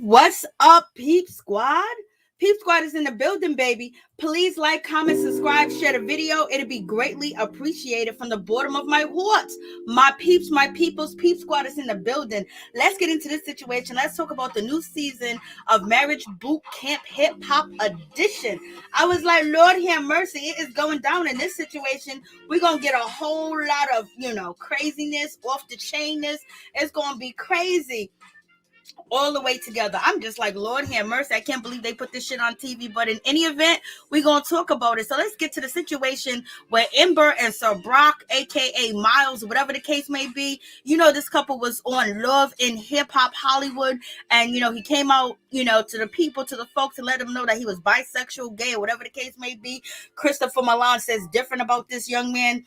What's up, Peep Squad? Peep Squad is in the building, baby. Please like, comment, subscribe, share the video. It'll be greatly appreciated from the bottom of my heart. My peeps, my peoples, Peep Squad is in the building. Let's get into this situation. Let's talk about the new season of Marriage Boot Camp Hip Hop Edition. I was like, Lord have mercy, it is going down in this situation. We're going to get a whole lot of, craziness, off the chainness. It's going to be crazy all the way together. I'm just like, Lord have mercy. I can't believe they put this shit on TV. But in any event, we're going to talk about it. So let's get to the situation where N.O.R.E and Sir Brock, a.k.a. Miles, whatever the case may be, this couple was on Love in Hip Hop Hollywood. And, he came out, to the people, to the folks, and let them know that he was bisexual, gay, or whatever the case may be. Christopher Milan says different about this young man.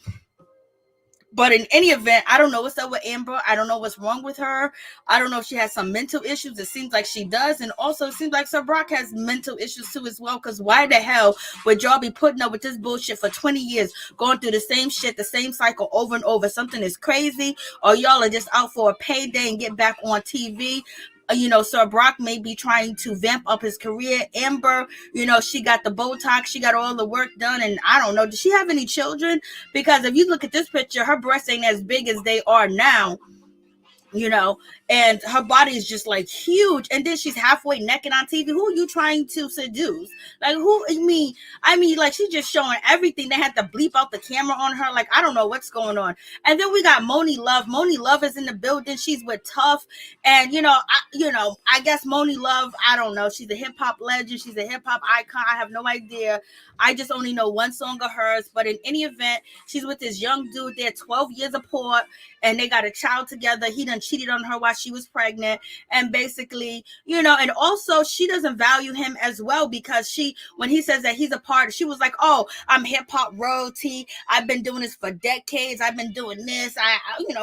But in any event, I don't know what's up with Amber. I don't know what's wrong with her. I don't know if she has some mental issues. It seems like she does. And also it seems like Sir Brock has mental issues too as well. Because why the hell would y'all be putting up with this bullshit for 20 years, going through the same shit, the same cycle over and over? Something is crazy, or y'all are just out for a payday and get back on TV. Sir Brock may be trying to vamp up his career. Amber, she got the Botox, she got all the work done, and I don't know, does she have any children? Because if you look at this picture, her breasts ain't as big as they are now. And her body is just like huge, and then she's halfway naked on TV. Who are you trying to seduce? Like, who? I mean, like, she's just showing everything. They had to bleep out the camera on her. Like, I don't know what's going on. And then we got Moni Love. Moni Love is in the building. She's with Tough, and I guess Moni Love, I don't know. She's a hip hop legend. She's a hip hop icon. I have no idea. I just only know one song of hers. But in any event, she's with this young dude. They're 12 years apart, and they got a child together. He done cheated on her while she was pregnant, and basically, and also she doesn't value him as well, because when he says that he's a part, she was like, oh, I'm hip hop royalty. I've been doing this for decades. I've been doing this.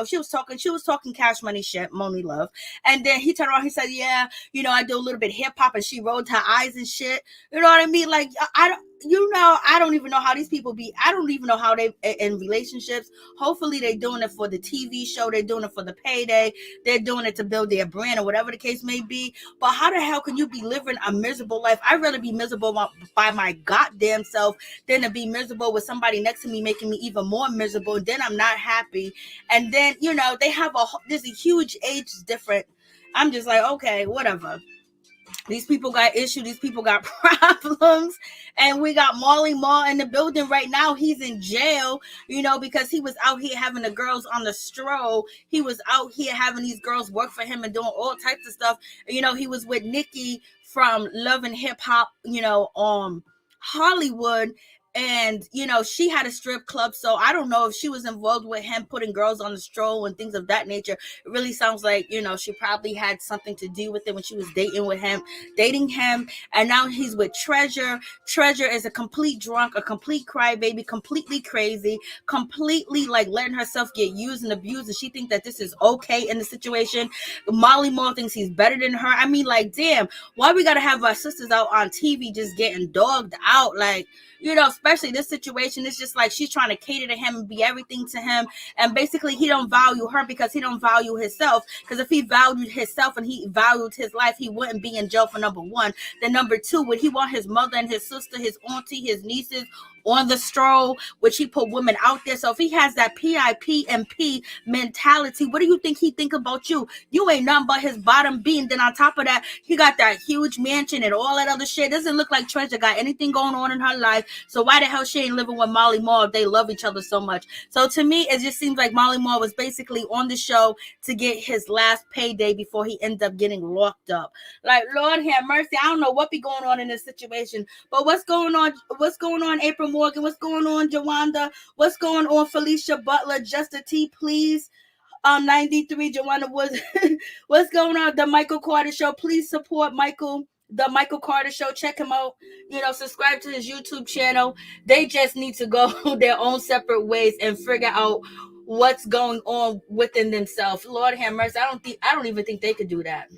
She was talking Cash Money shit, Moni Love. And then he turned around, he said, yeah, I do a little bit hip hop, and she rolled her eyes and shit. You know what I mean? Like, I don't even know how these people be. I don't even know how they in relationships. Hopefully they're doing it for the TV show. They're doing it for the payday. They're doing it to build their brand or whatever the case may be. But how the hell can you be living a miserable life? I'd rather be miserable by my goddamn self than to be miserable with somebody next to me making me even more miserable. And then I'm not happy. And then, they have there's a huge age difference. I'm just like, okay, whatever. These people got issues. These people got problems. And we got Marley Marl in the building right now. He's in jail, because he was out here having the girls on the stroll. He was out here having these girls work for him and doing all types of stuff. He was with Nikki from Love and Hip Hop, Hollywood. And, she had a strip club. So I don't know if she was involved with him putting girls on the stroll and things of that nature. It really sounds like, she probably had something to do with it when she was dating him. And now he's with Treasure. Treasure is a complete drunk, a complete crybaby, completely crazy, completely like letting herself get used and abused. And she thinks that this is okay in the situation. Molly Moore thinks he's better than her. I mean, like, damn, why we got to have our sisters out on TV just getting dogged out? Like, especially this situation, it's just like she's trying to cater to him and be everything to him. And basically he don't value her because he don't value himself. Because if he valued himself and he valued his life, he wouldn't be in jail for number one. Then number two, would he want his mother and his sister, his auntie, his nieces on the stroll, which he put women out there? So if he has that PIPMP mentality, what do you think he think about you? You ain't nothing but his bottom beam. Then on top of that, he got that huge mansion and all that other shit. Doesn't look like Treasure got anything going on in her life. So why the hell she ain't living with Molly Moore if they love each other so much? So to me, it just seems like Molly Moore was basically on the show to get his last payday before he ended up getting locked up. Like, Lord have mercy. I don't know what be going on in this situation, but what's going on? What's going on, April Morgan? What's going on, Jawanda? What's going on, Felicia Butler? Just a T, please. 93, Jawanda Woods. What's going on? The Michael Carter Show. Please support Michael. The Michael Carter Show. Check him out. Subscribe to his YouTube channel. They just need to go their own separate ways and figure out what's going on within themselves. Lord have mercy. I don't even think they could do that.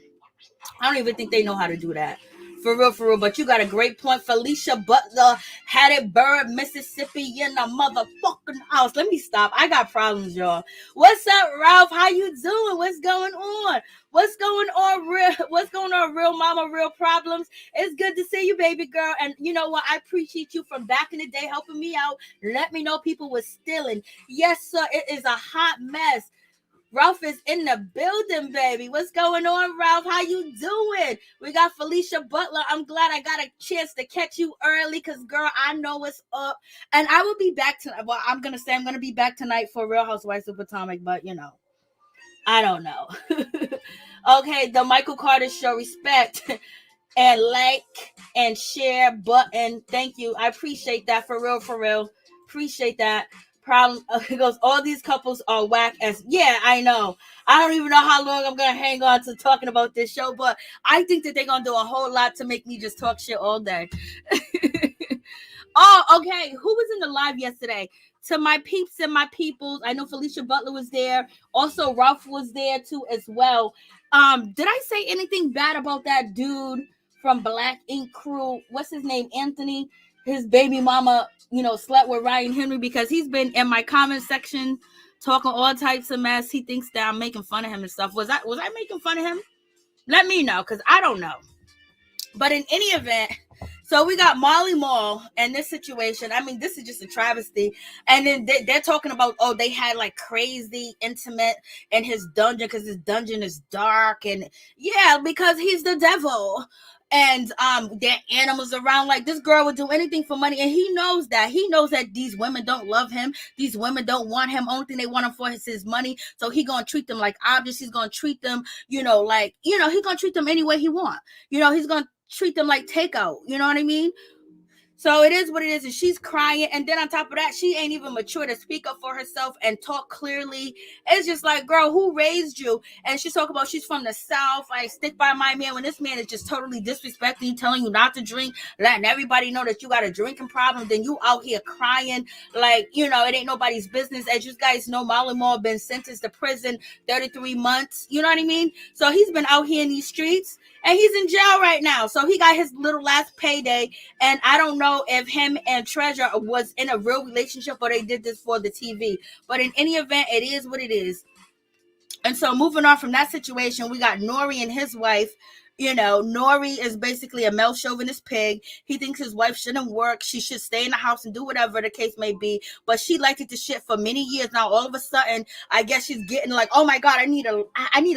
I don't even think they know how to do that. For real. But you got a great point. Felicia Butler had it bird, Mississippi in the motherfucking house. Let me stop. I got problems, y'all. What's up, Ralph? How you doing? What's going on? What's going on, real mama, real problems? It's good to see you, baby girl. And you know what? I appreciate you from back in the day helping me out. Let me know people was stealing. Yes, sir. It is a hot mess. Ralph is in the building, baby. What's going on, Ralph? How you doing? We got Felicia Butler. I'm glad I got a chance to catch you early because, girl, I know what's up. And I will be back tonight. Well, I'm going to be back tonight for Real Housewives of Potomac, but, you know, I don't know. Okay, the Michael Carter Show. Respect. And like and share button. Thank you. I appreciate that. For real. Appreciate that. Problem. It goes, all these couples are whack as. Yeah, I know. I don't even know how long I'm going to hang on to talking about this show, but I think that they're going to do a whole lot to make me just talk shit all day. Oh, okay. Who was in the live yesterday? To my peeps and my peoples. I know Felicia Butler was there. Also, Ralph was there too as well. Did I say anything bad about that dude from Black Ink Crew? What's his name? Anthony. His baby mama, slept with Ryan Henry, because he's been in my comment section talking all types of mess. He thinks that I'm making fun of him and stuff. Was I making fun of him? Let me know, because I don't know. But in any event, so we got Molly Mall and this situation. I mean, this is just a travesty. And then they're talking about, they had like crazy intimate in his dungeon because his dungeon is dark. And yeah, because he's the devil. And there are animals around. Like, this girl would do anything for money, and he knows that. He knows that these women don't love him. These women don't want him. Only thing they want him for is his money. So he gonna treat them like objects. He's gonna treat them, he's gonna treat them any way he want. He's gonna treat them like takeout. You know what I mean? So it is what it is, and she's crying. And then on top of that, she ain't even mature to speak up for herself and talk clearly. It's just like, girl, who raised you? And she's talking about she's from the South. I stick by my man, when this man is just totally disrespecting you, telling you not to drink, letting everybody know that you got a drinking problem. Then you out here crying like, it ain't nobody's business. As you guys know, Molly Moore been sentenced to prison 33 months. You know what I mean? So he's been out here in these streets, and he's in jail right now. So he got his little last payday. And I don't know if him and Treasure was in a real relationship or they did this for the TV. But in any event, it is what it is. And so moving on from that situation, we got N.O.R.E and his wife. N.O.R.E is basically a male chauvinist pig. He thinks his wife shouldn't work. She should stay in the house and do whatever the case may be. But she liked it to shit for many years now. All of a sudden, I guess she's getting like, oh my God, I need a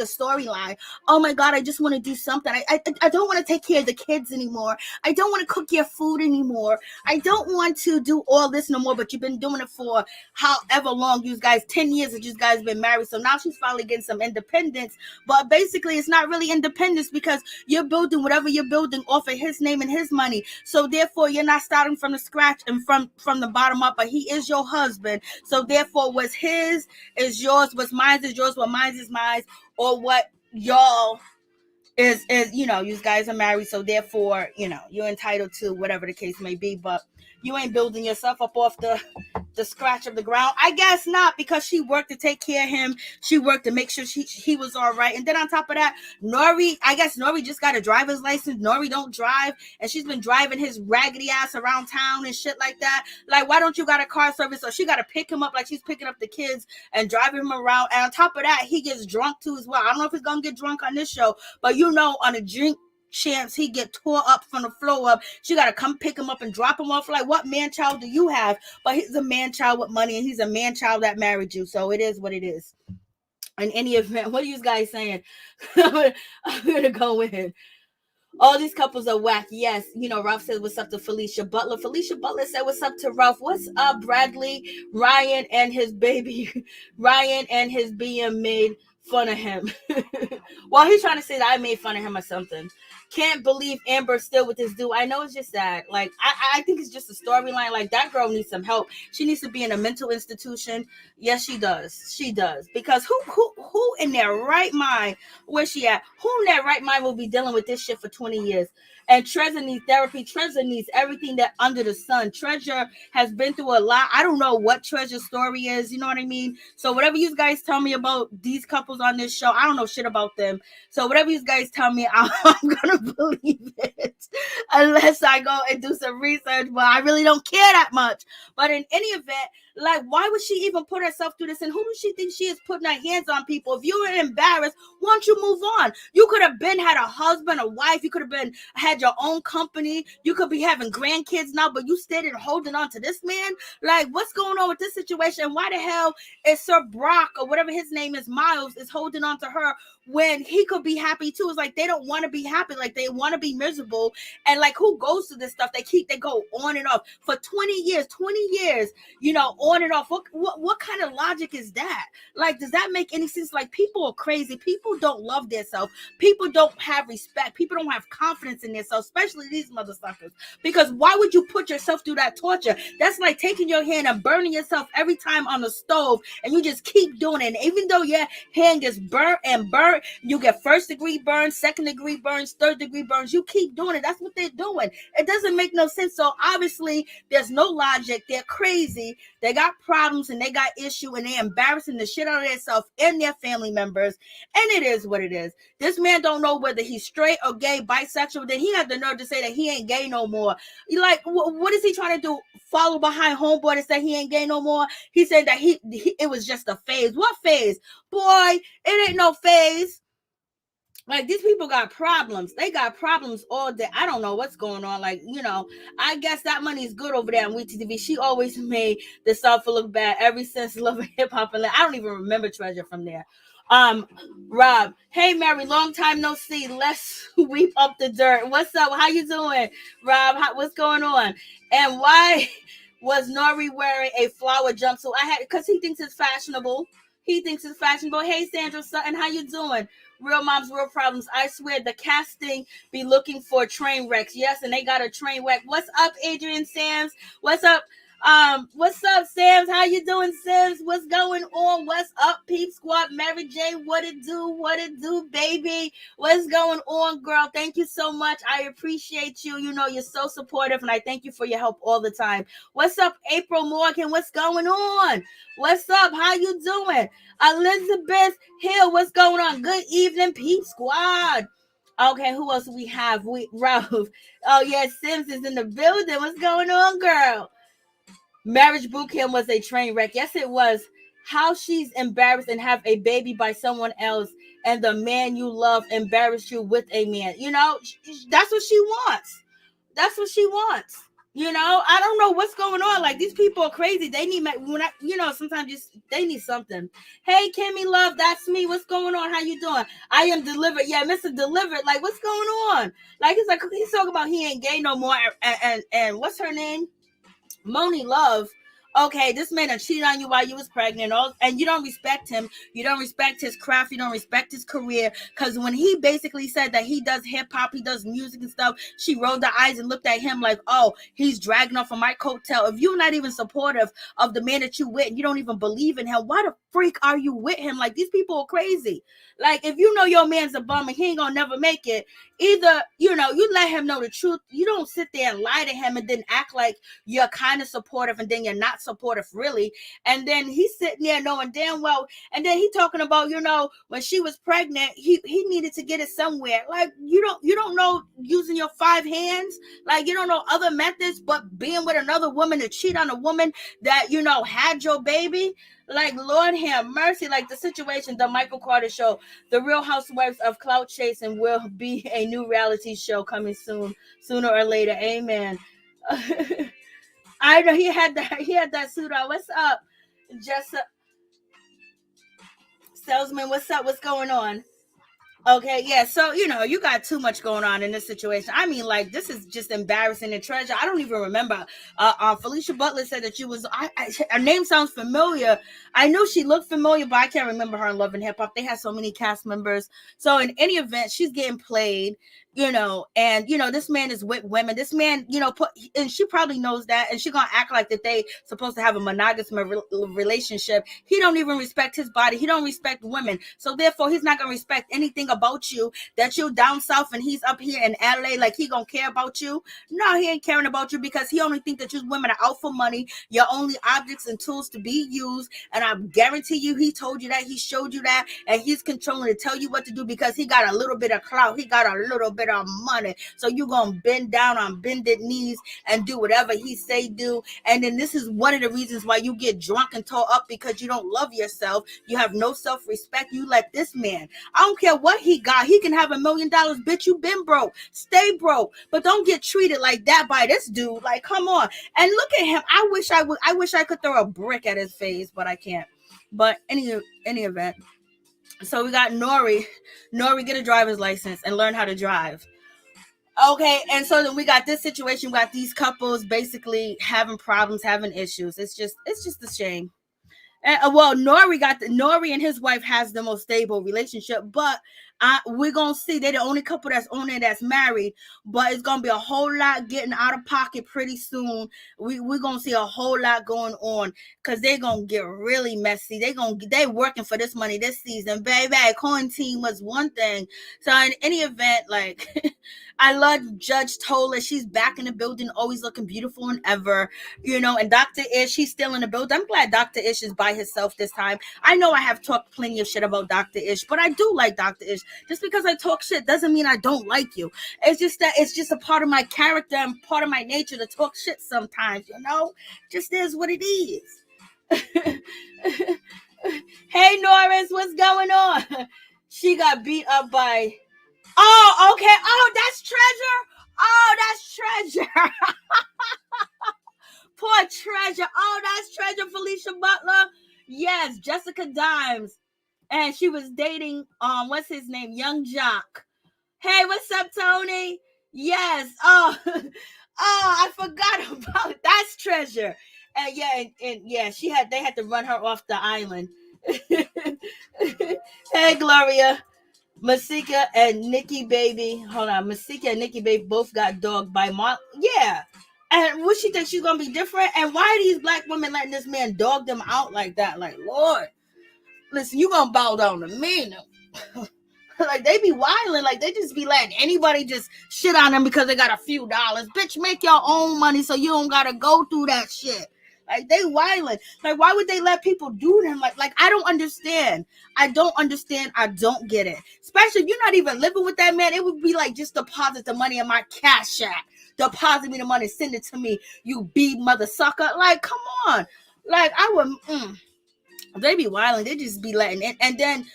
storyline. Oh my God, I just want to do something. I don't want to take care of the kids anymore. I don't want to cook your food anymore. I don't want to do all this no more. But you've been doing it for however long, you guys, 10 years that you guys been married. So now she's finally getting some independence. But basically, it's not really independence, because you're building whatever you're building off of his name and his money. So therefore, you're not starting from the scratch and from the bottom up, but he is your husband. So therefore, what's his is yours, what's mine is yours, what mine is mine, or what y'all is you guys are married. So therefore, you're entitled to whatever the case may be, but you ain't building yourself up off the scratch of the ground. I guess not, because she worked to take care of him. She worked to make sure he was all right. And then on top of that, Nori, I guess Nori just got a driver's license. Nori don't drive, and she's been driving his raggedy ass around town and shit like that. Like, why don't you got a car service? So she got to pick him up like she's picking up the kids and driving him around. And on top of that, he gets drunk too as well. I don't know if he's gonna get drunk on this show, but on a drink chance he get tore up from the floor up, she gotta come pick him up and drop him off. Like, what man child do you have? But he's a man child with money, and he's a man child that married you. So it is what it is. In any event, what are you guys saying? I'm gonna go with it. All these couples are whack. Yes, Ralph says what's up to Felicia Butler. Felicia Butler said what's up to Ralph. What's up, Bradley? Ryan and his being made fun of him. Well, he's trying to say that I made fun of him or something. Can't believe Amber's still with this dude. I know it's just sad. Like, I think it's just a storyline. Like, that girl needs some help. She needs to be in a mental institution. Yes, she does. She does. Because who in their right mind, where's she at? Who in their right mind will be dealing with this shit for 20 years? And Treasure needs therapy. Treasure needs everything that under the sun. Treasure has been through a lot. I don't know what Treasure's story is. You know what I mean? So whatever you guys tell me about these couples on this show, I don't know shit about them. So whatever you guys tell me, I'm gonna believe it, unless I go and do some research. But I really don't care that much. But in any event, like, why would she even put herself through this? And who does she think she is putting her hands on people? If you were embarrassed, why don't you move on? You could have been had a husband, a wife. You could have been had your own company. You could be having grandkids now, but you stayed and holding on to this man. Like, what's going on with this situation? Why the hell is Sir Brock, or whatever his name is, Miles, is holding on to her when he could be happy too? It's like they don't want to be happy. Like, they want to be miserable. And like, who goes to this stuff? They go on and off for 20 years, you know, on and off. What kind of logic is that? Like, does that make any sense? Like, people are crazy. People don't love themselves. People don't have respect. People don't have confidence in themselves, especially these motherfuckers. Because why would you put yourself through that torture? That's like taking your hand and burning yourself every time on the stove, and you just keep doing it. And even though your hand gets burnt and burnt, you get 1st degree burns, 2nd degree burns, 3rd degree burns. You keep doing it. That's what they're doing. It doesn't make no sense. So obviously, there's no logic. They're crazy. They got problems and they got issue, and they're embarrassing the shit out of themselves and their family members. And it is what it is. This man don't know whether he's straight or gay, bisexual. Then he had the nerve to say that he ain't gay no more. Like, what is he trying to do? Follow behind homeboy to say he ain't gay no more? He said that it was just a phase. What phase? Boy, it ain't no phase. Like, these people got problems. They got problems all day. I don't know what's going on. Like, you know, I guess that money is good over there on WeTV. She always made the South look bad ever since Love and Hip Hop. And I don't even remember Treasure from there. Rob, hey Mary, long time no see. Let's sweep up the dirt. What's up? How you doing, Rob? What's going on? And why was Nori wearing a flower jumpsuit? Because he thinks it's fashionable. Hey Sandra Sutton, how you doing? Real moms, real problems. I swear the casting be looking for train wrecks. Yes, and they got a train wreck. What's up, Adrian Sams? What's up? What's up, Sams? How you doing, Sams? What's going on? What's up, Peep Squad? Mary J, what it do, baby? What's going on, girl? Thank you so much. I appreciate you. You know, you're so supportive, and I thank you for your help all the time. What's up, April Morgan? What's going on? What's up? How you doing? Elizabeth Hill, what's going on? Good evening, Peep Squad. Okay, who else do we have? Ralph. Oh, yeah, Sims is in the building. What's going on, girl? Marriage boot camp was a train wreck. Yes, it was. How she's embarrassed and have a baby by someone else, and the man you love embarrassed you with a man. You know, that's what she wants. That's what she wants. You know, I don't know what's going on. Like, these people are crazy. They need, sometimes they need something. Hey, Kimmy Love, that's me. What's going on? How you doing? I am delivered. Yeah, Mr. Delivered. Like, what's going on? Like, it's like he's talking about he ain't gay no more. And what's her name? Moni Love. Okay, this man done cheated on you while you was pregnant, and you don't respect him. You don't respect his craft. You don't respect his career. Because when he basically said that he does hip hop, he does music and stuff, she rolled her eyes and looked at him like, oh, he's dragging off of my coattail. If you're not even supportive of the man that you with, and you don't even believe in him, why the freak are you with him? Like, these people are crazy. Like, if you know your man's a bum and he ain't gonna never make it, either, you let him know the truth. You don't sit there and lie to him and then act like you're kind of supportive and then you're not supportive really. And then he's sitting there knowing damn well, and then he talking about, when she was pregnant, he needed to get it somewhere. Like, you don't know using your 5 hands. Like, you don't know other methods but being with another woman to cheat on a woman that had your baby. Like, Lord have mercy. Like, the situation, the Michael Carter Show, the Real Housewives of Clout Chasing will be a new reality show coming sooner or later. Amen. I know he had that suit on. What's up, Jessa? Salesman, what's up? What's going on? Okay, yeah, so, you got too much going on in this situation. I mean, like, this is just embarrassing. And Treasure, I don't even remember. Felicia Butler said that her name sounds familiar. I knew she looked familiar, but I can't remember her in Love and Hip Hop. They had so many cast members. So in any event, she's getting played. And this man is with women. This man, and she probably knows that, and she gonna act like that they supposed to have a monogamous relationship. He don't even respect his body. He don't respect women, so therefore he's not gonna respect anything about you. That you down south and he's up here in LA, like he gonna care about you? No, he ain't caring about you, because he only think that you women are out for money. You're only objects and tools to be used, and I guarantee you he told you that, he showed you that, and he's controlling to tell you what to do, because he got a little bit of clout, he got a little bit of money. So you gonna bend down on bended knees and do whatever he say do. And then this is one of the reasons why you get drunk and tore up, because you don't love yourself. You have no self-respect. You let this man, I don't care what he got, he can have $1 million. Bitch, you been broke, stay broke, but don't get treated like that by this dude. Like, come on. And look at him. I wish I could throw a brick at his face, but I can't. But any event, so we got Nori, get a driver's license and learn how to drive. Okay, and so then we got this situation. We got these couples basically having problems, having issues. It's just a shame. And, well, Nori and his wife has the most stable relationship, but we're gonna see they're the only couple that's on there that's married. But it's gonna be a whole lot getting out of pocket pretty soon. We're gonna see a whole lot going on, because they're gonna get really messy. They working for this money this season, baby. Quarantine was one thing. So in any event, like I love Judge Toler. She's back in the building, always looking beautiful and ever. And Dr. Ish, she's still in the building. I'm glad Dr. Ish is by himself this time. I know I have talked plenty of shit about Dr. Ish, but I do like Dr. Ish. Just because I talk shit doesn't mean I don't like you. It's just that it's just a part of my character and part of my nature to talk shit sometimes, Just is what it is. Hey, Norris, what's going on? She got beat up by... Oh, okay. Oh, that's Treasure. Poor Treasure. Oh, that's Treasure, Felicia Butler. Yes, Jessica Dimes. And she was dating, what's his name? Young Jock. Hey, what's up, Tony? Yes. Oh, I forgot about it. That's Treasure. And yeah, they had to run her off the island. Hey, Gloria. Masika and Nikki Baby. Hold on. Masika and Nikki Baby both got dogged by Mark. Yeah. And what she thinks she's going to be different? And why are these black women letting this man dog them out like that? Like, Lord, listen, you going to bow down to me now. Like, they be wilding. Like, they just be letting anybody just shit on them because they got a few dollars. Bitch, make your own money so you don't got to go through that shit. Like, they wilding. Like, why would they let people do them? Like, I don't understand. I don't get it. Especially if you're not even living with that man. It would be like, just deposit the money in my Cashapp. Deposit me the money, send it to me, you mother sucker. Like, come on. Like, I would, they be wilding. They just be letting it. And then,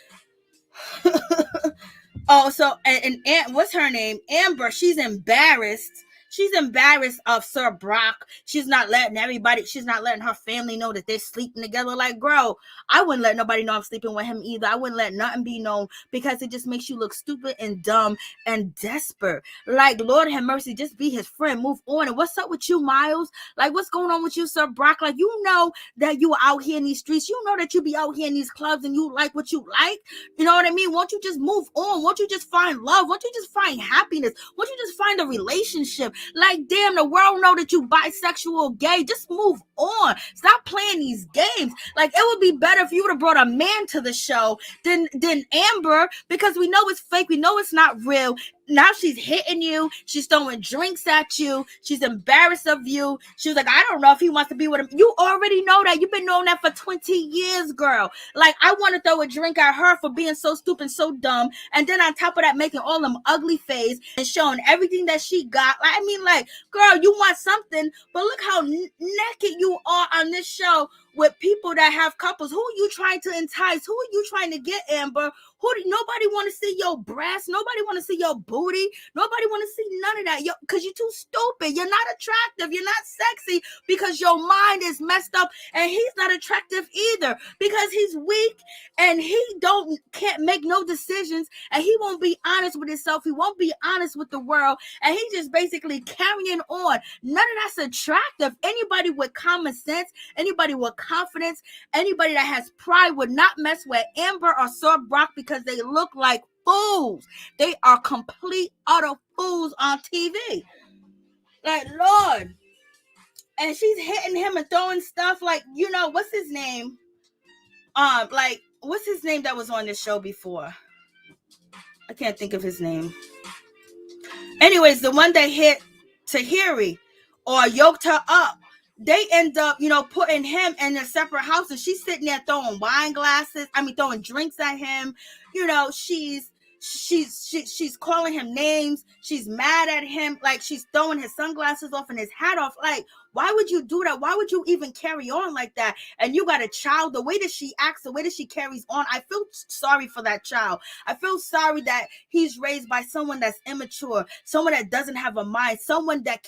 oh, so, and what's her name? Amber, she's embarrassed. She's embarrassed of Sir Brock. She's not letting her family know that they're sleeping together. Like, girl, I wouldn't let nobody know I'm sleeping with him either. I wouldn't let nothing be known, because it just makes you look stupid and dumb and desperate. Like, Lord have mercy, just be his friend. Move on. And what's up with you, Miles? Like, what's going on with you, Sir Brock? Like, you know that you are out here in these streets. You know that you be out here in these clubs and you like what you like. You know what I mean? Won't you just move on? Won't you just find love? Won't you just find happiness? Won't you just find a relationship? Like, damn, the world know that you bisexual, gay. Just move on. Stop playing these games. Like, it would be better if you would have brought a man to the show than Amber, because we know it's fake. We know it's not real. Now she's hitting you. She's throwing drinks at you. She's embarrassed of you. She was like, I don't know if he wants to be with him. You already know that. You've been knowing that for 20 years, girl. Like, I want to throw a drink at her for being so stupid and so dumb. And then on top of that, making all them ugly face and showing everything that she got. I mean, like, girl, you want something, but look how naked you are on this show with people that have couples. Who are you trying to entice? Who are you trying to get, Amber? Nobody want to see your breasts. Nobody want to see your booty. Nobody want to see none of that. Because you're too stupid. You're not attractive. You're not sexy, because your mind is messed up. And he's not attractive either, because he's weak and he can't make no decisions, and he won't be honest with himself. He won't be honest with the world. And he's just basically carrying on. None of that's attractive. Anybody with common sense, anybody with confidence, anybody that has pride would not mess with Amber or Sir Brock, because they look like fools. They are complete, utter fools on TV. Like, Lord. And she's hitting him and throwing stuff like, what's his name? What's his name that was on this show before? I can't think of his name. Anyways, the one that hit Tahiri or yoked her up, they end up, putting him in a separate house, and she's sitting there throwing throwing drinks at him. She's calling him names. She's mad at him. Like, she's throwing his sunglasses off and his hat off. Like, why would you do that? Why would you even carry on like that? And you got a child. The way that she acts, the way that she carries on, I feel sorry for that child. I feel sorry that he's raised by someone that's immature, someone that doesn't have a mind, someone that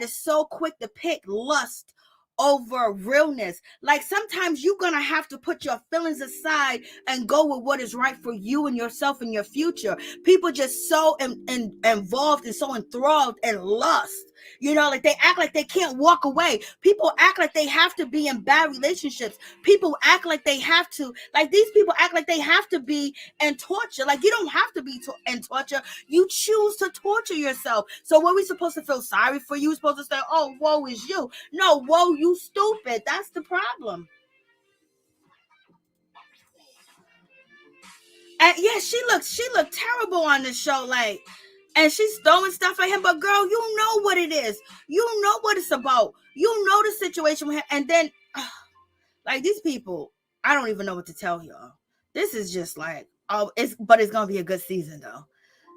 is so quick to pick lust over realness. Like, sometimes you're gonna have to put your feelings aside and go with what is right for you and yourself and your future. People just so involved and so enthralled in lust. Like, they act like they can't walk away. People act like they have to be in bad relationships. People act like they have to, like, these people act like they have to be in torture. Like, you don't have to be in torture. You choose to torture yourself. So what are we supposed to feel sorry for you? We're supposed to say, oh, woe is you. No, woe, you stupid. That's the problem. And yeah, she looked terrible on this show. Like, and she's throwing stuff at him, but girl, you know what it is. You know what it's about. You know the situation with him. And then, like, these people, I don't even know what to tell y'all. This is just like, it's gonna be a good season though.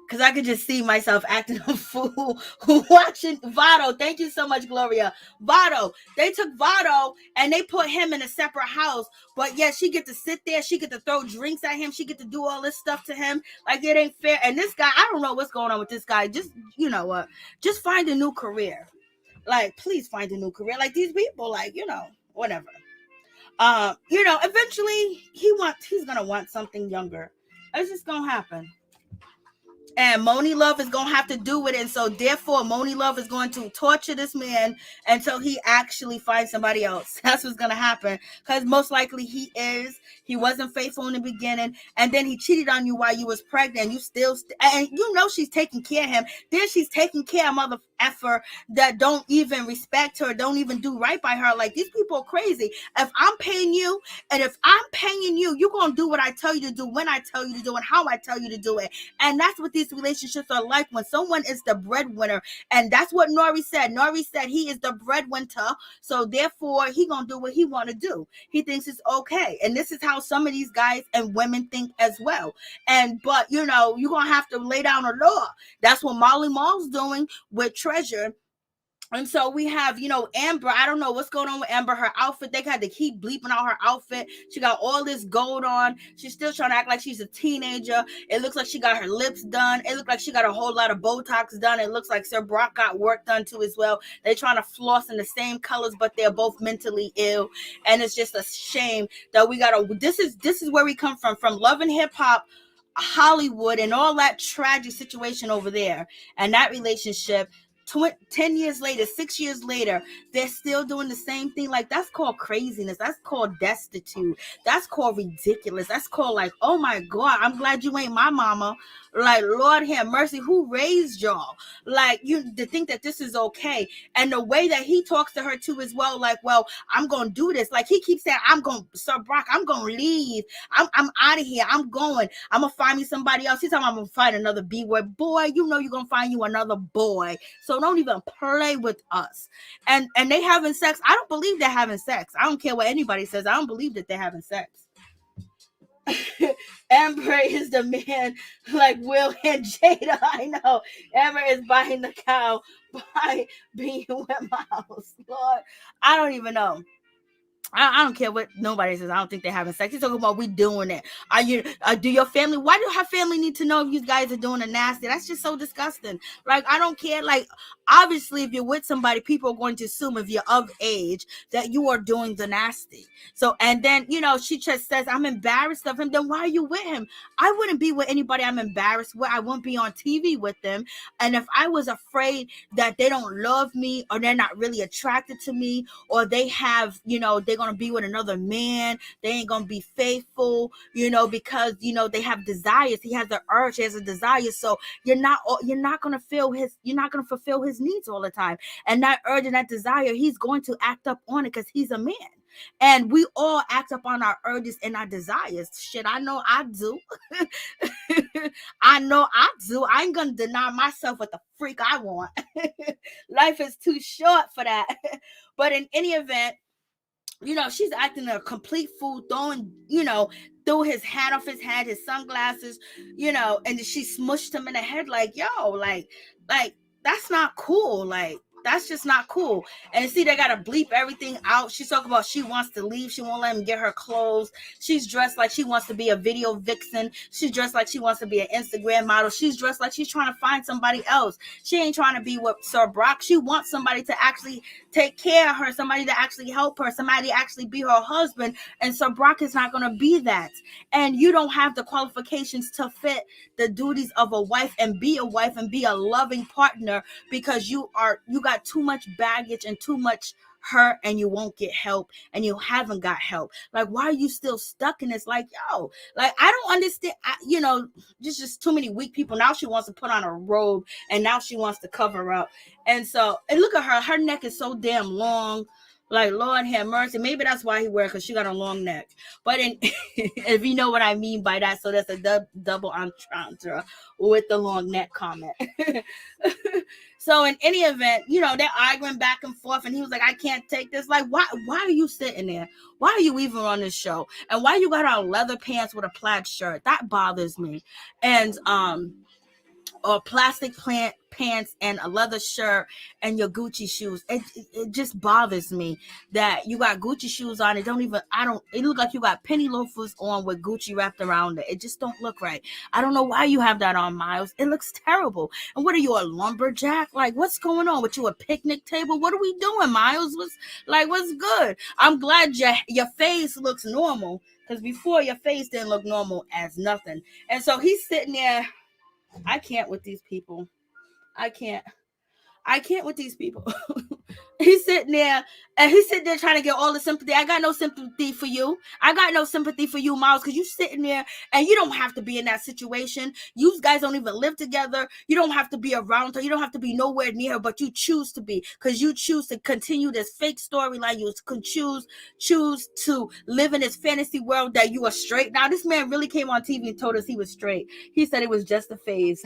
Because I could just see myself acting a fool watching Vado. Thank you so much, Gloria. Vado. They took Vado and they put him in a separate house. But yeah, she get to sit there. She get to throw drinks at him. She get to do all this stuff to him. Like, it ain't fair. And this guy, I don't know what's going on with this guy. Just, you know what? Just find a new career. Like, please find a new career. Like, these people, like, whatever. Eventually he's going to want something younger. It's just going to happen. And Moni Love is going to have to do with it. And so therefore, Moni Love is going to torture this man until he actually finds somebody else. That's what's going to happen. Because most likely he wasn't faithful in the beginning. And then he cheated on you while you was pregnant. You still, and she's taking care of him. Then she's taking care of mother effer that don't even respect her, don't even do right by her. Like, these people are crazy. If I'm paying you, you're going to do what I tell you to do, when I tell you to do, and how I tell you to do it. And that's what these relationships are like when someone is the breadwinner. And that's what N.O.R.E said. N.O.R.E said he is the breadwinner, so therefore he gonna do what he want to do. He thinks it's okay. And this is how some of these guys and women think as well. But you're gonna have to lay down a law. That's what Molly Mall's doing with Treasure. And so we have, Amber. I don't know what's going on with Amber. Her outfit, they had to keep bleeping out her outfit. She got all this gold on. She's still trying to act like she's a teenager. It looks like she got her lips done. It looks like she got a whole lot of Botox done. It looks like Sir Brock got work done too as well. They're trying to floss in the same colors, but they're both mentally ill. And it's just a shame that we this is where we come from Love and Hip Hop, Hollywood, and all that tragic situation over there. And that relationship, 10 years later, 6 years later, they're still doing the same thing. Like, that's called craziness. That's called destitute. That's called ridiculous. That's called, like, oh my God, I'm glad you ain't my mama. Like, Lord have mercy, who raised y'all? Like, you to think that this is okay. And the way that he talks to her too as well, like, well, I'm gonna do this. Like, he keeps saying, Sir Brock, I'm gonna leave. I'm out of here. I'm gonna find me somebody else. He's talking, I'm gonna find another B-word. Boy, you're gonna find you another boy. So don't even play with us. And they having sex. I don't believe they're having sex. I don't care what anybody says. I don't believe that they're having sex. Amber is the man, like Will and Jada. I know. Amber is buying the cow by being with Miles. Lord, I don't even know. I don't care what nobody says. I don't think they're having sex. He's talking about we doing it. Do your family? Why do her family need to know if you guys are doing the nasty? That's just so disgusting. Like, I don't care. Like, obviously, if you're with somebody, people are going to assume if you're of age that you are doing the nasty. So, and then, she just says, I'm embarrassed of him. Then why are you with him? I wouldn't be with anybody I'm embarrassed with. I wouldn't be on TV with them. And if I was afraid that they don't love me or they're not really attracted to me or they have, they're going to be with another man. They ain't going to be faithful, because, they have desires. He has the urge, he has a desire. So you're not going to fulfill his needs all the time. And that urge and that desire, he's going to act up on it because he's a man. And we all act up on our urges and our desires. Shit, I know I do. I know I do. I ain't gonna deny myself what the freak I want. Life is too short for that. But in any event, she's acting a complete fool, threw his hat off his head, his sunglasses, and she smushed him in the head like, yo, like that's not cool. Like, that's just not cool. And see, they gotta bleep everything out. She's talking about she wants to leave. She won't let him get her clothes. She's dressed like she wants to be a video vixen. She's dressed like she wants to be an Instagram model. She's dressed like she's trying to find somebody else. She ain't trying to be with Sir Brock. She wants somebody to actually take care of her, somebody to actually help her, somebody to actually be her husband. And Sir Brock is not gonna be that. And you don't have the qualifications to fit the duties of a wife and be a loving partner, because you got too much baggage and too much hurt, and you won't get help, and you haven't got help. Like, why are you still stuck in this? Like, yo, like, I don't understand. Just too many weak people. Now she wants to put on a robe, and now she wants to cover up. And so, and look at her neck is so damn long. Like, Lord have mercy. Maybe that's why he wear it, because she got a long neck. But if you know what I mean by that, so that's a double entendre with the long neck comment. So in any event, they're arguing back and forth, and he was like, I can't take this. Like, why are you sitting there? Why are you even on this show? And why you got on leather pants with a plaid shirt? That bothers me. And or plastic pants and a leather shirt and your Gucci shoes. It just bothers me that you got Gucci shoes on. It look like you got penny loafers on with Gucci wrapped around it. It just don't look right. I don't know why you have that on, Miles. It looks terrible. And what are you, a lumberjack? Like, what's going on with you? A picnic table? What are we doing, Miles? What's good? I'm glad your face looks normal, because before your face didn't look normal as nothing. And so he's sitting there. I can't with these people. I can't with these people. He's sitting there trying to get all the sympathy. I got no sympathy for you. Miles, because you sitting there and you don't have to be in that situation. You guys don't even live together. You don't have to be around her. You don't have to be nowhere near her, but you choose to be, because you choose to continue this fake storyline. You could choose to live in this fantasy world that you are straight. Now, this man really came on TV and told us he was straight. He said it was just a phase.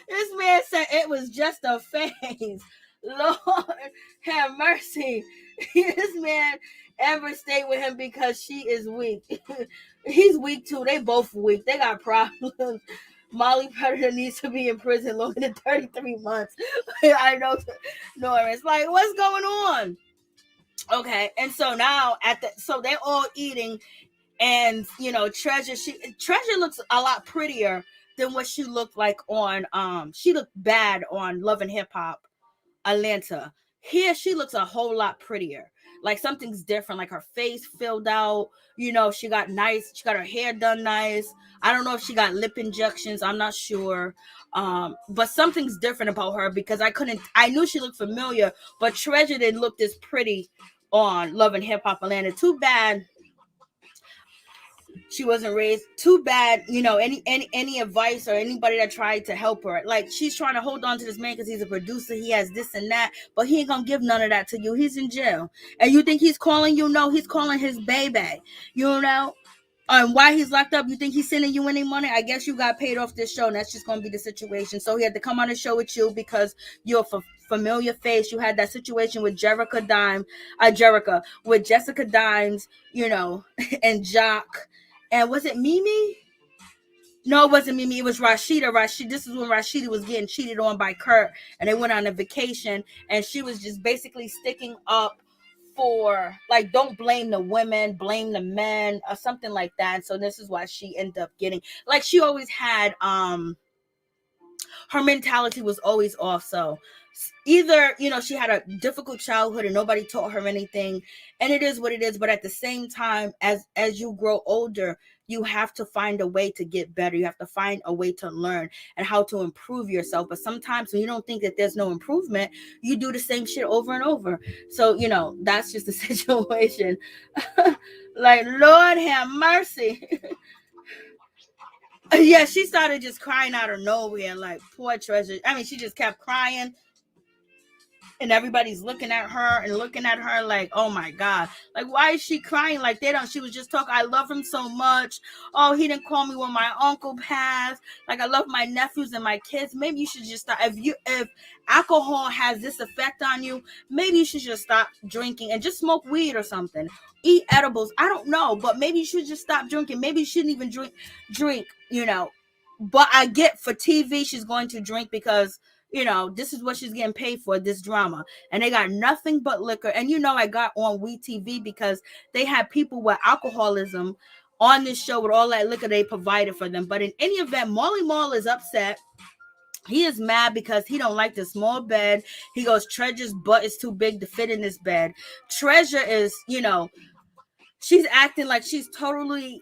This man said it was just a phase. Lord have mercy. This man ever stayed with him because she is weak. He's weak too. They both weak. They got problems. Molly Predator needs to be in prison longer than 33 months. I know. N.O.R.E. It's like, what's going on? Okay, and so now so they're all eating, and Treasure looks a lot prettier than what she looked like on she looked bad on Love and Hip Hop Atlanta. Here she looks a whole lot prettier. Like, something's different. Like, her face filled out. She got her hair done nice. I don't know if she got lip injections. I'm not sure. But something's different about her, because I knew she looked familiar, but Treasure didn't look this pretty on Love and Hip Hop Atlanta. Too bad she wasn't raised. Too bad, any advice or anybody that tried to help her. Like, she's trying to hold on to this man because he's a producer. He has this and that, but he ain't gonna give none of that to you. He's in jail. And you think he's calling you? No, he's calling his baby. Why he's locked up? You think he's sending you any money? I guess you got paid off this show, and that's just gonna be the situation. So he had to come on the show with you because you're a familiar face. You had that situation with Jessica Dimes, and Jock. And was it Mimi? No, it wasn't Mimi. It was Rashida. This is when Rashida was getting cheated on by Kurt, and they went on a vacation, and she was just basically sticking up for, like, don't blame the women, blame the men, or something like that. And so this is why she ended up getting, like, she always had her mentality was always off. So either, she had a difficult childhood and nobody taught her anything, and it is what it is. But at the same time, as you grow older, you have to find a way to get better. You have to find a way to learn and how to improve yourself. But sometimes when you don't think that there's no improvement, you do the same shit over and over. So, that's just the situation. Like, Lord have mercy. Yeah, she started just crying out of nowhere, like, poor Treasure. I mean, she just kept crying, and everybody's looking at her like, oh my God, like, why is she crying? Like, she was just talking, I love him so much. Oh, he didn't call me when my uncle passed. Like, I love my nephews and my kids. Maybe you should just stop. If alcohol has this effect on you, maybe you should just stop drinking and just smoke weed or something. Eat edibles. I don't know, but maybe you should just stop drinking. Maybe you shouldn't even drink. But I get, for TV, she's going to drink because this is what she's getting paid for, this drama. And they got nothing but liquor. And I got on We TV because they had people with alcoholism on this show with all that liquor they provided for them. But in any event, Marley Marl is upset. He is mad because he don't like the small bed. He goes, Treasure's butt is too big to fit in this bed. Treasure is, she's acting like she's totally,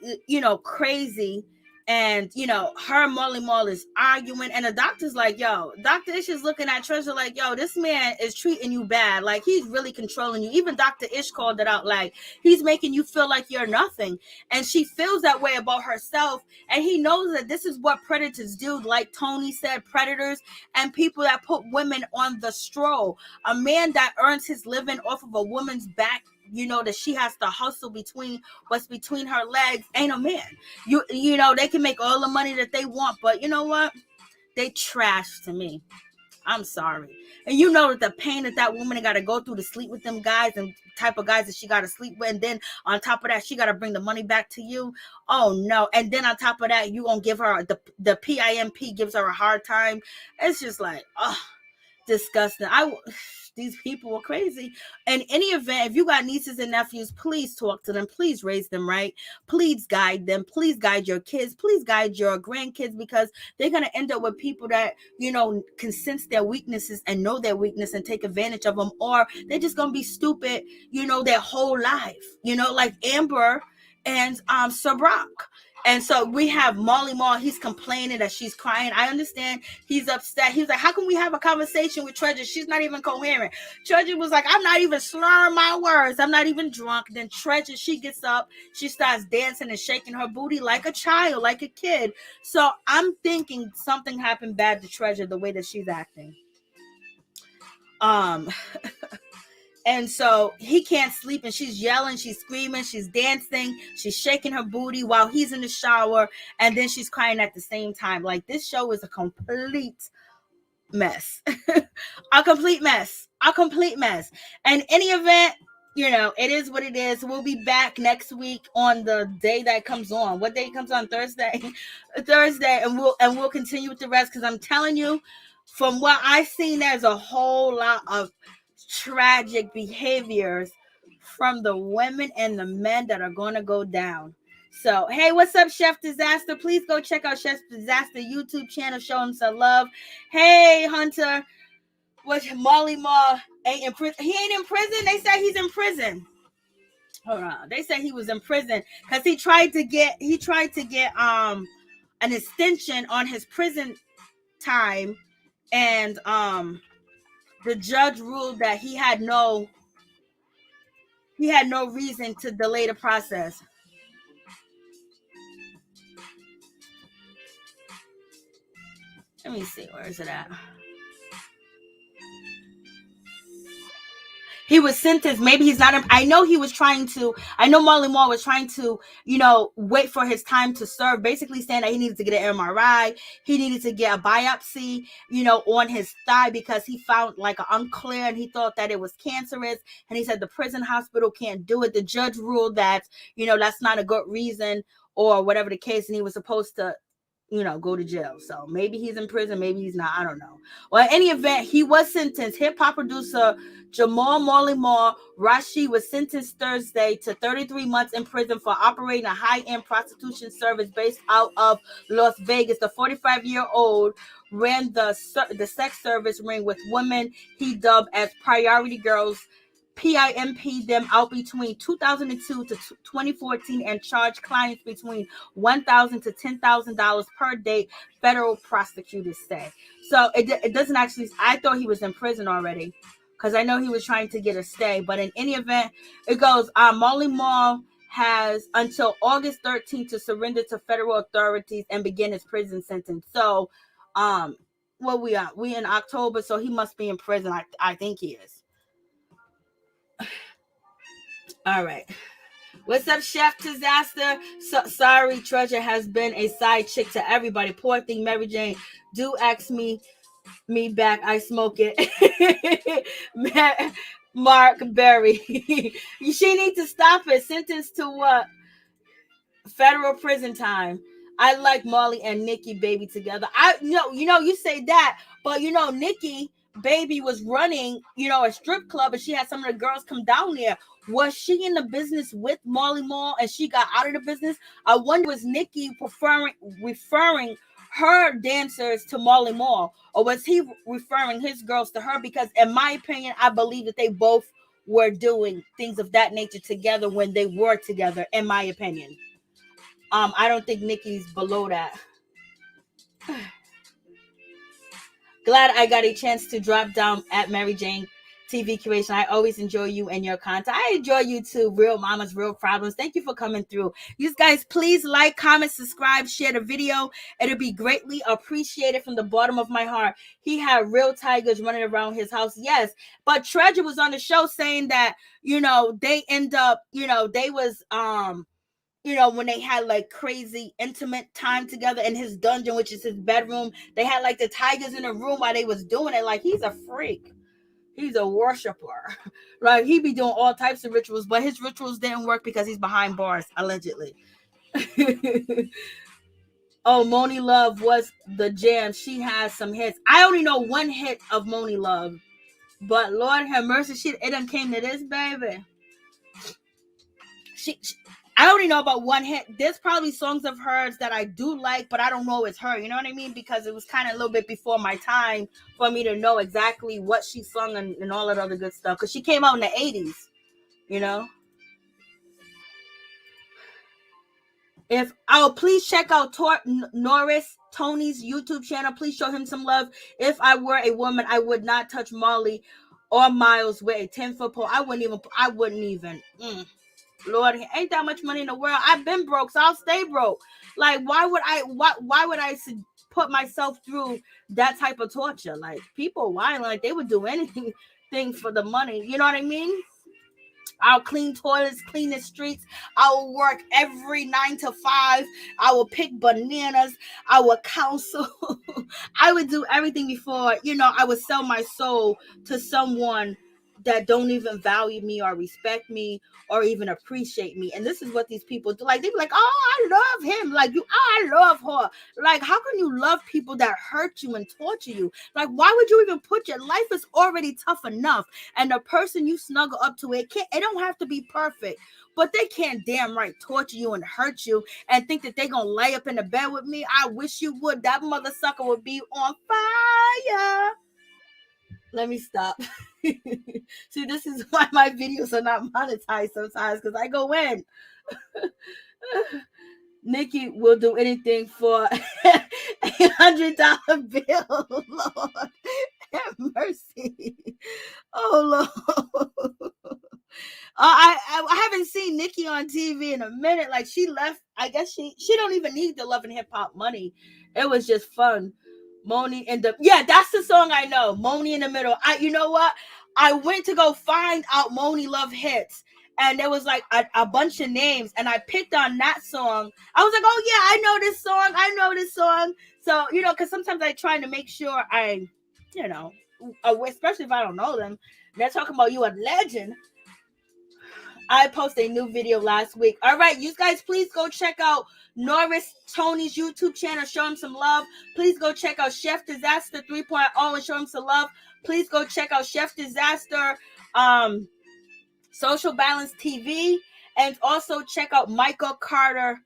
crazy. And, her and Marley Marl is arguing. And the doctor's like, yo, Dr. Ish is looking at Treasure like, yo, this man is treating you bad. Like, he's really controlling you. Even Dr. Ish called it out. Like, he's making you feel like you're nothing. And she feels that way about herself. And he knows that this is what predators do. Like Tony said, predators and people that put women on the stroll. A man that earns his living off of a woman's back, that she has to hustle between what's between her legs, ain't a man. They can make all the money that they want, but you know what? They trash to me. I'm sorry. And that the pain that woman got to go through to sleep with them guys and type of guys that she got to sleep with, and then on top of that, she got to bring the money back to you. Oh no. And then on top of that, you gonna give her the PIMP gives her a hard time. It's just like, disgusting. These people are crazy. In any event, if you got nieces and nephews, please talk to them. Please raise them right. Please guide them. Please guide your kids. Please guide your grandkids, because they're going to end up with people that, can sense their weaknesses and know their weakness and take advantage of them. Or they're just going to be stupid, their whole life, like Amber and Sabrak. And so we have Marley Marl. He's complaining that she's crying. I understand he's upset. He was like, how can we have a conversation with Treasure? She's not even coherent. Treasure was like, I'm not even slurring my words. I'm not even drunk. Then Treasure, she gets up. She starts dancing and shaking her booty like a child, like a kid. So I'm thinking something happened bad to Treasure, the way that she's acting. And so he can't sleep, and she's yelling, she's screaming, she's dancing, she's shaking her booty while he's in the shower, and then she's crying at the same time. Like, this show is a complete mess. A complete mess. And any event, it is what it is. We'll be back next week on the day that comes on. What day comes on? Thursday. Thursday, and we'll continue with the rest, because I'm telling you, from what I've seen, there's a whole lot of tragic behaviors from the women and the men that are going to go down. So, hey, what's up, Chef Disaster? Please go check out Chef Disaster YouTube channel. Show him some love. Hey, Hunter. What, Marley Marl ain't in prison? He ain't in prison? They said he's in prison. Hold on. They said he was in prison because he tried to get an extension on his prison time, and the judge ruled that he had no reason to delay the process. Let me see, where is it at? He was sentenced. Maybe he's not. I know Marley Marl was trying to, wait for his time to serve, basically saying that he needed to get an MRI. He needed to get a biopsy, on his thigh, because he found like an unclear, and he thought that it was cancerous. And he said the prison hospital can't do it. The judge ruled that, that's not a good reason, or whatever the case. And he was supposed to go to jail. So maybe he's in prison, maybe he's not. I don't know. Well, in any event, he was sentenced. Hip hop producer Jamal Marley Marl Rashid was sentenced Thursday to 33 months in prison for operating a high-end prostitution service based out of Las Vegas. The 45-year-old ran the sex service ring with women he dubbed as priority girls. PIMP them out between 2002 to 2014 and charged clients between $1,000 to $10,000 per day, federal prosecutors say. So it doesn't actually, I thought he was in prison already because I know he was trying to get a stay. But in any event, it goes, Marley Marl has until August 13th to surrender to federal authorities and begin his prison sentence. So, what we are? We in October, so he must be in prison. I think he is. All right. What's up, Chef Disaster? Sorry, Treasure has been a side chick to everybody. Poor thing, Mary Jane. Do ask me back. I smoke it. Mark Berry. She needs to stop it. Sentenced to what? Federal prison time. I like Marley and Nikki Baby together. You say that, but Nikki Baby was running, a strip club, and she had some of the girls come down there. Was she in the business with Marley Marl and she got out of the business? I wonder, was Nikki referring her dancers to Marley Marl, or was he referring his girls to her? Because in my opinion, I believe that they both were doing things of that nature together when they were together, in my opinion. I don't think Nikki's below that. Glad I got a chance to drop down at Mary Jane TV Creation. I always enjoy you and your content. I enjoy you too. Real Mamas, Real Problems. Thank you for coming through. You guys, please like, comment, subscribe, share the video. It'll be greatly appreciated from the bottom of my heart. He had real tigers running around his house. Yes, but Treasure was on the show saying that, they end up, they was, when they had like crazy intimate time together in his dungeon, which is his bedroom, they had like the tigers in the room while they was doing it. Like, he's a freak. He's a worshiper. Right? He be doing all types of rituals, but his rituals didn't work because he's behind bars, allegedly. Oh, Moni Love was the jam. She has some hits. I only know one hit of Moni Love, but Lord have mercy, it done came to this, baby. I only know about one hit. There's probably songs of hers that I do like, but I don't know it's her. You know what I mean? Because it was kind of a little bit before my time for me to know exactly what she sung and all that other good stuff. Because she came out in the 80s, Please check out N.O.R.E, Tony's YouTube channel. Please show him some love. If I were a woman, I would not touch Marley or Miles with a 10-foot pole. I wouldn't even. Lord, ain't that much money in the world. I've been broke, so I'll stay broke. Like, why would I put myself through that type of torture? Like, people whining like they would do anything for the money. You know what I mean? I'll clean toilets, clean the streets. I will work every 9 to 5. I will pick bananas. I will counsel. I would do everything before, I would sell my soul to someone that don't even value me or respect me or even appreciate me. And this is what these people do. Like, they be like, oh, I love him. Like, I love her. Like, how can you love people that hurt you and torture you? Like, why would you even put your life is already tough enough? And the person you snuggle up to, it don't have to be perfect, but they can't damn right torture you and hurt you and think that they gonna lay up in the bed with me. I wish you would. That mother sucker would be on fire. Let me stop. See, this is why my videos are not monetized sometimes, because I go in. Nikki will do anything for $100 bill. Lord have mercy. Oh, Lord. I haven't seen Nikki on TV in a minute. Like, she left. I guess she don't even need the Love and Hip Hop money. It was just fun. Moni in the that's the song I know. Moni in the Middle. You know what? I went to go find out Moni Love hits, and there was like a bunch of names, and I picked on that song. I was like, oh yeah, I know this song. So because sometimes I try to make sure I, especially if I don't know them. They're talking about you a legend. I posted a new video last week. All right, you guys, please go check out N.O.R.E Tony's YouTube channel. Show him some love. Please go check out Chef Disaster 3.0 and show him some love. Please go check out Chef Disaster Social Balance TV, and also check out Michael Carter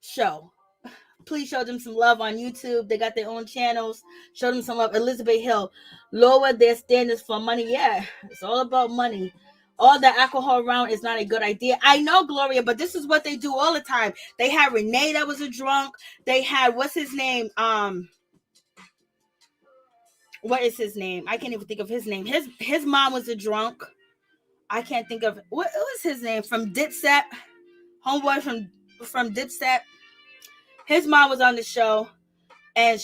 Show. Please show them some love on YouTube. They got their own channels. Show them some love. Elizabeth Hill, lower their standards for money. Yeah, it's all about money. All the alcohol around is not a good idea. I know, Gloria, but this is what they do all the time. They had Renee that was a drunk. They had, what's his name? What is his name? I can't even think of his name. His mom was a drunk. I can't think of what was his name from Dipset. Homeboy from Dipset. His mom was on the show, and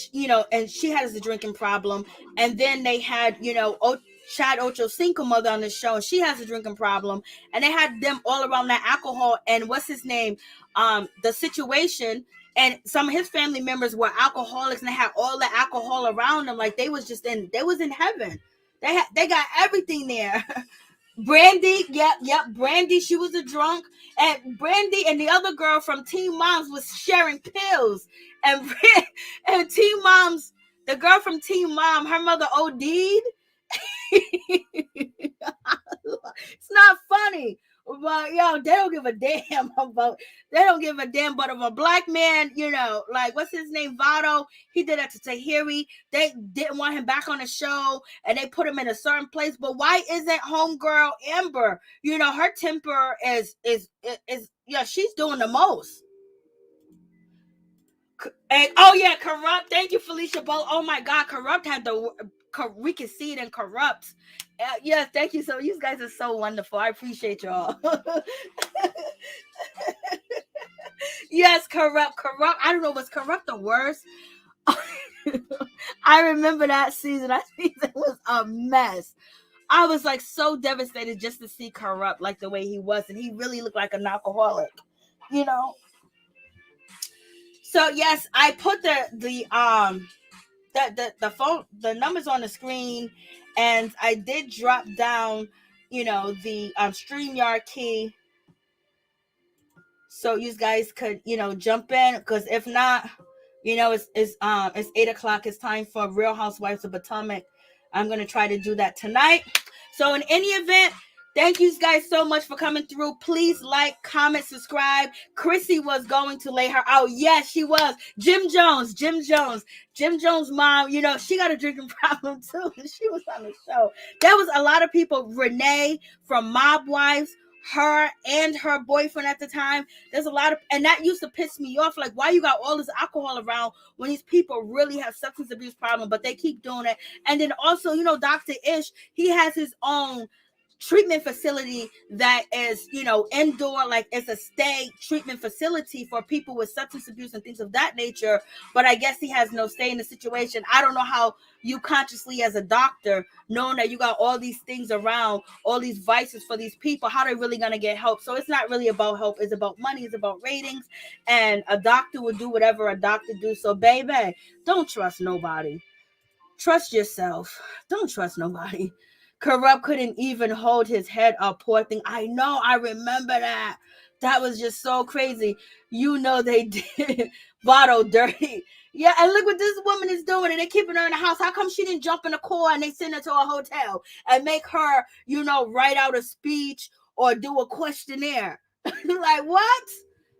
and she has a drinking problem. And then they had Chad Ochocinco mother on the show, and she has a drinking problem. And they had them all around that alcohol. And what's his name? The Situation. And some of his family members were alcoholics, and they had all the alcohol around them. Like they was in heaven. They got everything there. Brandy, yep, Brandy, she was a drunk, and Brandy and the other girl from Teen Moms was sharing pills, and Teen Moms, the girl from Teen Mom, her mother OD'd. It's not funny, but they don't give a damn about. They don't give a damn. But if a black man, like what's his name, Vado, he did that to Tahiri. They didn't want him back on the show, and they put him in a certain place. But why isn't homegirl Amber? Her temper is she's doing the most. And Corrupt. Thank you, Felicia Bow. Oh my God, Corrupt had we can see it in Corrupt. Yes, thank you. So you guys are so wonderful. I appreciate y'all. Yes, Corrupt. I don't know, was Corrupt the worst? I remember that season. That season was a mess. I was like so devastated just to see Corrupt like the way he was, and he really looked like an alcoholic, So yes, I put the phone, the numbers on the screen, and I did drop down, the StreamYard key, so you guys could, jump in, because if not, it's 8:00. It's time for Real Housewives of Potomac. I'm gonna try to do that tonight. So in any event, thank you guys so much for coming through. Please like, comment, subscribe. Chrissy was going to lay her out. Yes, she was. Jim Jones' mom, she got a drinking problem too. She was on the show. There was a lot of people. Renee from Mob Wives, her and her boyfriend at the time. There's a lot of, and that used to piss me off. Like, why you got all this alcohol around when these people really have substance abuse problem, but they keep doing it. And then also, Dr. Ish, he has his own treatment facility that is, indoor, like it's a stay treatment facility for people with substance abuse and things of that nature. But I guess he has no stay in the situation. I don't know how you consciously as a doctor, knowing that you got all these things around, all these vices for these people, how they really going to get help. So it's not really about help. It's about money. It's about ratings. And a doctor would do whatever a doctor do. So baby, don't trust nobody. Trust yourself. Don't trust nobody. Corrupt couldn't even hold his head up, poor thing. I know, I remember that. That was just so crazy. They did Votto dirty. Yeah, and look what this woman is doing, and they're keeping her in the house. How come she didn't jump in the car and they send her to a hotel and make her, write out a speech or do a questionnaire? Like, what?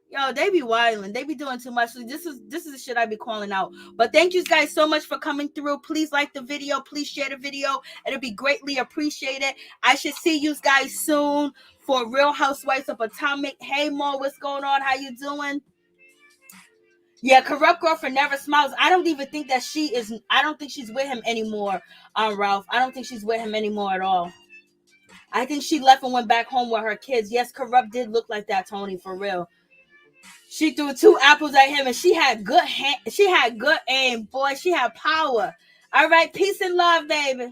Yo, they be wilding. They be doing too much. So this is the shit I be calling out. But thank you guys so much for coming through. Please like the video. Please share the video. It'll be greatly appreciated. I should see you guys soon for Real Housewives of Potomac. Hey, Mo, what's going on? How you doing? Yeah, Corrupt Girlfriend Never Smiles. I don't even think that I don't think she's with him anymore, Ralph. I don't think she's with him anymore at all. I think she left and went back home with her kids. Yes, Corrupt did look like that, Tony, for real. She threw 2 apples at him, and she had good aim, boy. She had power. All right, peace and love, baby.